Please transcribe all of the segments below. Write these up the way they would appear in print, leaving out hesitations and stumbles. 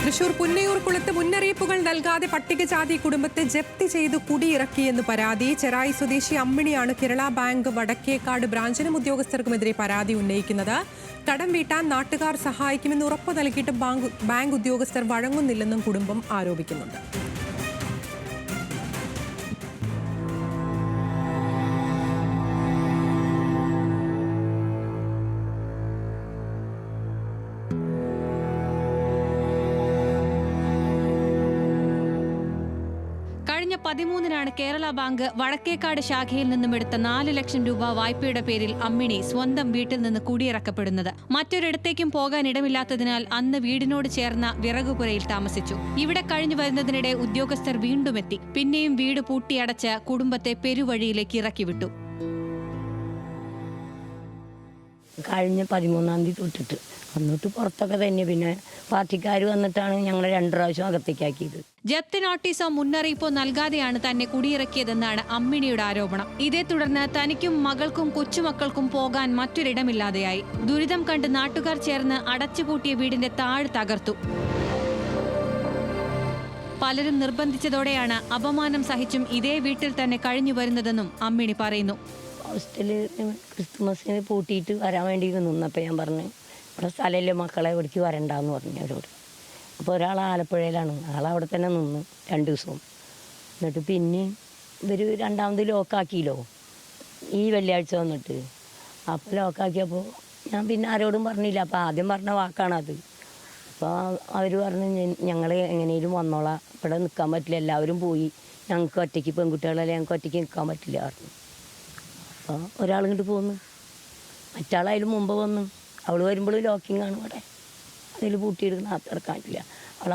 തൃശൂർ പുന്നയൂർകുളത്ത് മുന്നറിയിപ്പുകൾ നൽകാതെ പട്ടികജാതി കുടുംബത്തെ ജപ്തി ചെയ്ത് കുടിയിറക്കിയെന്ന് പരാതി. ചെറായി സ്വദേശി അമ്മിണിയാണ് കേരള ബാങ്ക് വടക്കേക്കാട് ബ്രാഞ്ചിനും ഉദ്യോഗസ്ഥർക്കുമെതിരെ പരാതി ഉന്നയിക്കുന്നത്. കടം വീട്ടാൻ നാട്ടുകാർ സഹായിക്കുമെന്ന് ഉറപ്പു നൽകിയിട്ട് ബാങ്ക് ഉദ്യോഗസ്ഥർ വഴങ്ങുന്നില്ലെന്നും കുടുംബം ആരോപിക്കുന്നുണ്ട്. കഴിഞ്ഞ 13-നാണ് കേരള ബാങ്ക് വടക്കേക്കാട് ശാഖയിൽ നിന്നും എടുത്ത 4 ലക്ഷം രൂപ വായ്പയുടെ പേരിൽ അമ്മിണി സ്വന്തം വീട്ടിൽ നിന്ന് കുടിയിറക്കപ്പെടുന്നത്. മറ്റൊരിടത്തേക്കും പോകാൻ ഇടമില്ലാത്തതിനാൽ അന്ന് വീടിനോട് ചേർന്ന വിറകുപുരയിൽ താമസിച്ചു. ഇവിടെ കഴിഞ്ഞു വരുന്നതിനിടെ ഉദ്യോഗസ്ഥർ വീണ്ടും എത്തി. പിന്നെയും വീട് പൂട്ടിയടച്ച് കുടുംബത്തെ പെരുവഴിയിലേക്ക് ഇറക്കിവിട്ടു. കഴിഞ്ഞ 13-ാം തീയതി തൊട്ടിട്ട് എന്നിട്ട് പുറത്തൊക്കെ തന്നെ. പിന്നെ പാർട്ടിക്കാർ വന്നിട്ടാണ് ഞങ്ങളെ 2 പ്രാവശ്യം അകത്തേക്കാക്കിയത്. ജപ്തി നോട്ടീസോ മുന്നറിയിപ്പോ നൽകാതെയാണ് തന്നെ കുടിയിറക്കിയതെന്നാണ് അമ്മിണിയുടെ ആരോപണം. ഇതേ തുടർന്ന് തനിക്കും മകൾക്കും കൊച്ചുമക്കൾക്കും പോകാൻ മറ്റൊരിടമില്ലാതെയായി. ദുരിതം കണ്ട് നാട്ടുകാർ ചേർന്ന് അടച്ചുപൂട്ടിയ വീടിന്റെ താഴ് തകർത്തു. പലരും നിർബന്ധിച്ചതോടെയാണ് അപമാനം സഹിച്ചും ഇതേ വീട്ടിൽ തന്നെ കഴിഞ്ഞു വരുന്നതെന്നും അമ്മിണി പറയുന്നു. ഹോസ്റ്റലിൽ ക്രിസ്തുമസിന് പൂട്ടിയിട്ട് വരാൻ വേണ്ടി നിന്നപ്പോൾ ഞാൻ പറഞ്ഞു, ഇവിടെ സ്ഥലമില്ല മക്കളെ ഇവിടേക്ക് വരണ്ടെന്ന് പറഞ്ഞു അവരോട്. അപ്പോൾ ഒരാൾ ആലപ്പുഴയിലാണ്, ആളവിടെ തന്നെ നിന്നു 2 ദിവസവും. എന്നിട്ട് പിന്നെ ഇവർ രണ്ടാമത് ലോക്കാക്കിയല്ലോ ഈ വെള്ളിയാഴ്ച വന്നിട്ട്. അപ്പോൾ ലോക്കാക്കിയപ്പോൾ ഞാൻ പിന്നെ ആരോടും പറഞ്ഞില്ല. അപ്പോൾ ആദ്യം പറഞ്ഞ വാക്കാണത്. അപ്പോൾ അവർ പറഞ്ഞു, ഞങ്ങൾ എങ്ങനെയും വന്നോളാം, ഇവിടെ നിൽക്കാൻ പറ്റില്ല, എല്ലാവരും പോയി, ഞങ്ങൾക്ക് ഒറ്റയ്ക്ക് പെൺകുട്ടികളല്ലേ, ഞങ്ങൾക്ക് ഒറ്റയ്ക്ക് നിൽക്കാൻ പറ്റില്ല പറഞ്ഞു. അപ്പോൾ ഒരാളിങ്ങോട്ട് പോന്നു, മറ്റാളതിൽ മുമ്പ് വന്നു. അവൾ വരുമ്പോൾ ലോക്കിംഗ് ആണ് ഇവിടെ, അതിൽ പൂട്ടിയെടുക്കുന്ന അകത്തിറക്കാൻ പറ്റില്ല.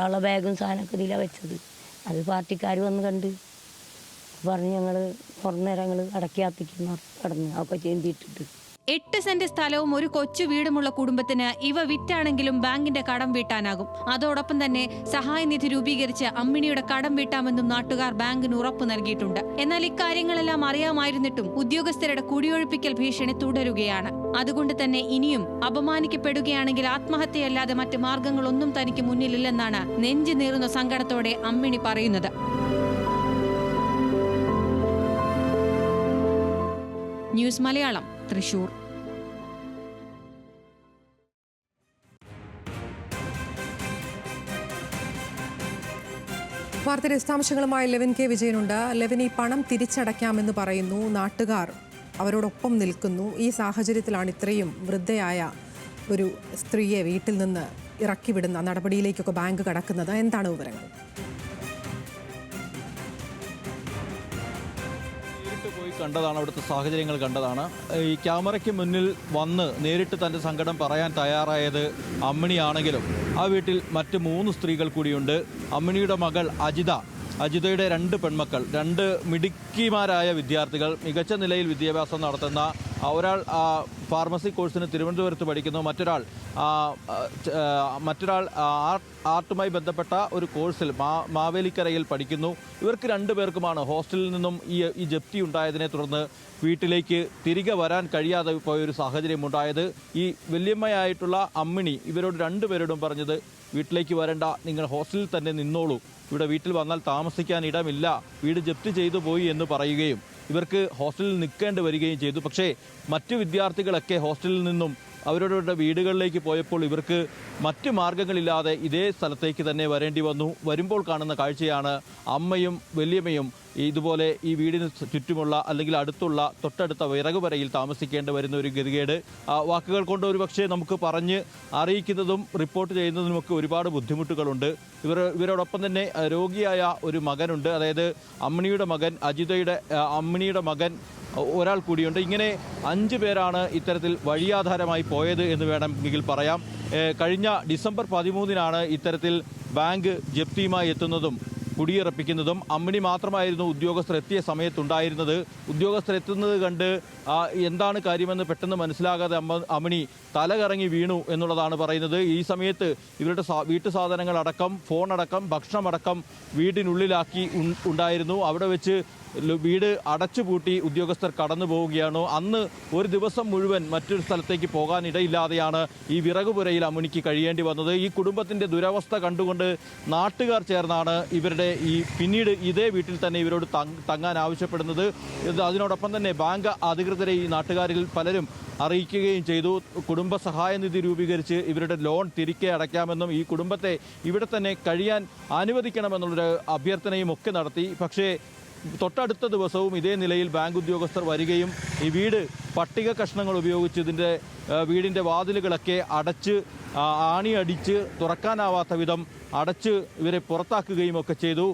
അവളെ ബാഗും സാധനമൊക്കെ ഇതിലാണ് വെച്ചത്. അത് പാർട്ടിക്കാർ വന്ന് കണ്ട് പറഞ്ഞ് ഞങ്ങൾ കുറേ നേരം ഞങ്ങൾ അടക്കിയാത്തിക്കുന്ന കിടന്ന് അതൊക്കെ ചെയ്തിട്ടിട്ട്. 8 സെന്റ് സ്ഥലവും ഒരു കൊച്ചു വീടുമുള്ള കുടുംബത്തിന് ഇവ വിറ്റാണെങ്കിലും ബാങ്കിന്റെ കടം വീട്ടാനാകും. അതോടൊപ്പം തന്നെ സഹായനിധി രൂപീകരിച്ച് അമ്മിണിയുടെ കടം വീട്ടാമെന്നും നാട്ടുകാർ ബാങ്കിന് ഉറപ്പു നൽകിയിട്ടുണ്ട്. എന്നാൽ ഇക്കാര്യങ്ങളെല്ലാം അറിയാമായിരുന്നിട്ടും ഉദ്യോഗസ്ഥരുടെ കുടിയൊഴിപ്പിക്കൽ ഭീഷണി തുടരുകയാണ്. അതുകൊണ്ട് തന്നെ ഇനിയും അപമാനിക്കപ്പെടുകയാണെങ്കിൽ ആത്മഹത്യയല്ലാതെ മറ്റ് മാർഗങ്ങളൊന്നും തനിക്ക് മുന്നിലില്ലെന്നാണ് നെഞ്ചു നീറുന്ന സങ്കടത്തോടെ അമ്മിണി പറയുന്നത്. ന്യൂസ് മലയാളം, തൃശൂർ. വാർത്തയുടെ വിശദാംശങ്ങളുമായി ലെവിൻ കെ വിജയനുണ്ട്. ലെവിൻ, ഈ പണം തിരിച്ചടയ്ക്കാമെന്ന് പറയുന്നു, നാട്ടുകാർ അവരോടൊപ്പം നിൽക്കുന്നു. ഈ സാഹചര്യത്തിലാണ് ഇത്രയും വൃദ്ധയായ ഒരു സ്ത്രീയെ വീട്ടിൽ നിന്ന് ഇറക്കിവിടുന്ന നടപടിയിലേക്കൊക്കെ ബാങ്ക് കടക്കുന്നത്. എന്താണ് വിവരങ്ങൾ? പോയി കണ്ടതാണ്, അവിടുത്തെ സാഹചര്യങ്ങൾ കണ്ടതാണ്. ഈ ക്യാമറയ്ക്ക് മുന്നിൽ വന്ന് നേരിട്ട് തൻ്റെ സങ്കടം പറയാൻ തയ്യാറായത് അമ്മിണിയാണെങ്കിലും ആ വീട്ടിൽ മറ്റ് 3 സ്ത്രീകൾ കൂടിയുണ്ട്. അമ്മിണിയുടെ മകൾ അജിതയുടെ 2 പെൺമക്കൾ, 2 മിടുക്കിമാരായ വിദ്യാർത്ഥികൾ, മികച്ച നിലയിൽ വിദ്യാഭ്യാസം നടത്തുന്ന ഒരാൾ ഫാർമസി കോഴ്സിന് തിരുവനന്തപുരത്ത് പഠിക്കുന്നു, മറ്റൊരാൾ ആർട്ടുമായി ബന്ധപ്പെട്ട ഒരു കോഴ്സിൽ മാവേലിക്കരയിൽ പഠിക്കുന്നു. ഇവർക്ക് 2 പേർക്കുമാണ് ഹോസ്റ്റലിൽ നിന്നും ഈ ജപ്തി ഉണ്ടായതിനെ തുടർന്ന് വീട്ടിലേക്ക് തിരികെ വരാൻ കഴിയാതെ പോയൊരു സാഹചര്യം ഉണ്ടായത്. ഈ വല്യമ്മയായിട്ടുള്ള അമ്മിണി ഇവരോട് 2 പേരോടും പറഞ്ഞത്, വീട്ടിലേക്ക് വരണ്ട, നിങ്ങൾ ഹോസ്റ്റലിൽ തന്നെ നിന്നോളൂ, ഇവിടെ വീട്ടിൽ വന്നാൽ താമസിക്കാൻ ഇടമില്ല, വീട് ജപ്തി ചെയ്തു പോയി എന്ന് പറയുകയും ഇവർക്ക് ഹോസ്റ്റലിൽ നിൽക്കേണ്ടി വരികയും ചെയ്തു. പക്ഷേ മറ്റു വിദ്യാർത്ഥികളൊക്കെ ഹോസ്റ്റലിൽ നിന്നും അവരുടെ വീടുകളിലേക്ക് പോയപ്പോൾ ഇവർക്ക് മറ്റ് മാർഗങ്ങളില്ലാതെ ഇതേ സ്ഥലത്തേക്ക് തന്നെ വരേണ്ടി വന്നു. വരുമ്പോൾ കാണുന്ന കാഴ്ചയാണ് അമ്മയും വല്യമ്മയും ഇതുപോലെ ഈ വീടിന് ചുറ്റുമുള്ള അല്ലെങ്കിൽ തൊട്ടടുത്ത വിറകുപരയിൽ താമസിക്കേണ്ടി വരുന്ന ഒരു ഗതികേട്. വാക്കുകൾ കൊണ്ട് ഒരുപക്ഷെ നമുക്ക് പറഞ്ഞ് അറിയിക്കുന്നതും റിപ്പോർട്ട് ചെയ്യുന്നതിനുമൊക്കെ ഒരുപാട് ബുദ്ധിമുട്ടുകളുണ്ട്. ഇവരോടൊപ്പം തന്നെ രോഗിയായ ഒരു മകനുണ്ട്, അതായത് അമ്മിണിയുടെ മകൻ ഒരാൾ കൂടിയുണ്ട്. ഇങ്ങനെ 5 പേരാണ് ഇത്തരത്തിൽ വഴിയാധാരമായി പോയത് എന്ന് വേണമെങ്കിൽ പറയാം. കഴിഞ്ഞ ഡിസംബർ 13-നാണ് ഇത്തരത്തിൽ ബാങ്ക് ജപ്തിയുമായി എത്തുന്നതും കുടിയിറപ്പിക്കുന്നതും. അമ്മിണി മാത്രമായിരുന്നു ഉദ്യോഗസ്ഥർ എത്തിയ സമയത്തുണ്ടായിരുന്നത്. ഉദ്യോഗസ്ഥർ എത്തുന്നത് കണ്ട് എന്താണ് കാര്യമെന്ന് പെട്ടെന്ന് മനസ്സിലാകാതെ അമ്മിണി തലകറങ്ങി വീണു എന്നുള്ളതാണ് പറയുന്നത്. ഈ സമയത്ത് ഇവരുടെ വീട്ടു സാധനങ്ങളടക്കം, ഫോണടക്കം, ഭക്ഷണമടക്കം വീടിനുള്ളിലാക്കി ഉണ്ടായിരുന്നു. അവിടെ വെച്ച് വീട് അടച്ചുപൂട്ടി ഉദ്യോഗസ്ഥർ കടന്നു പോവുകയാണ്. അന്ന് ഒരു ദിവസം മുഴുവൻ മറ്റൊരു സ്ഥലത്തേക്ക് പോകാനിടയില്ലാതെയാണ് ഈ വിറകുപുരയിൽ അമ്മിണിക്ക് കഴിയേണ്ടി വന്നത്. ഈ കുടുംബത്തിൻ്റെ ദുരവസ്ഥ കണ്ടുകൊണ്ട് നാട്ടുകാർ ചേർന്നാണ് ഇവരുടെ പിന്നീട് ഇതേ വീട്ടിൽ തന്നെ ഇവരോട് തങ്ങാൻ ആവശ്യപ്പെടുന്നത്. അതിനോടൊപ്പം തന്നെ ബാങ്ക് അധികൃതരെ ഈ നാട്ടുകാരിൽ പലരും അറിയിക്കുകയും ചെയ്തു. കുടുംബ സഹായനിധി രൂപീകരിച്ച് ഇവരുടെ ലോൺ തിരികെ അടയ്ക്കാമെന്നും ഈ കുടുംബത്തെ ഇവിടെ തന്നെ കഴിയാൻ അനുവദിക്കണമെന്നുള്ളൊരു അഭ്യർത്ഥനയും ഒക്കെ നടത്തി. പക്ഷേ തൊട്ടടുത്ത ദിവസവും ഇതേ നിലയിൽ ബാങ്ക് ഉദ്യോഗസ്ഥർ വരികയും ഈ വീട് പട്ടിക കഷ്ണങ്ങൾ ഉപയോഗിച്ച് വീടിൻ്റെ വാതിലുകളൊക്കെ അടച്ച് ആണിയടിച്ച് തുറക്കാനാവാത്ത വിധം അടച്ച് ഇവരെ പുറത്താക്കുകയും ഒക്കെ ചെയ്തു.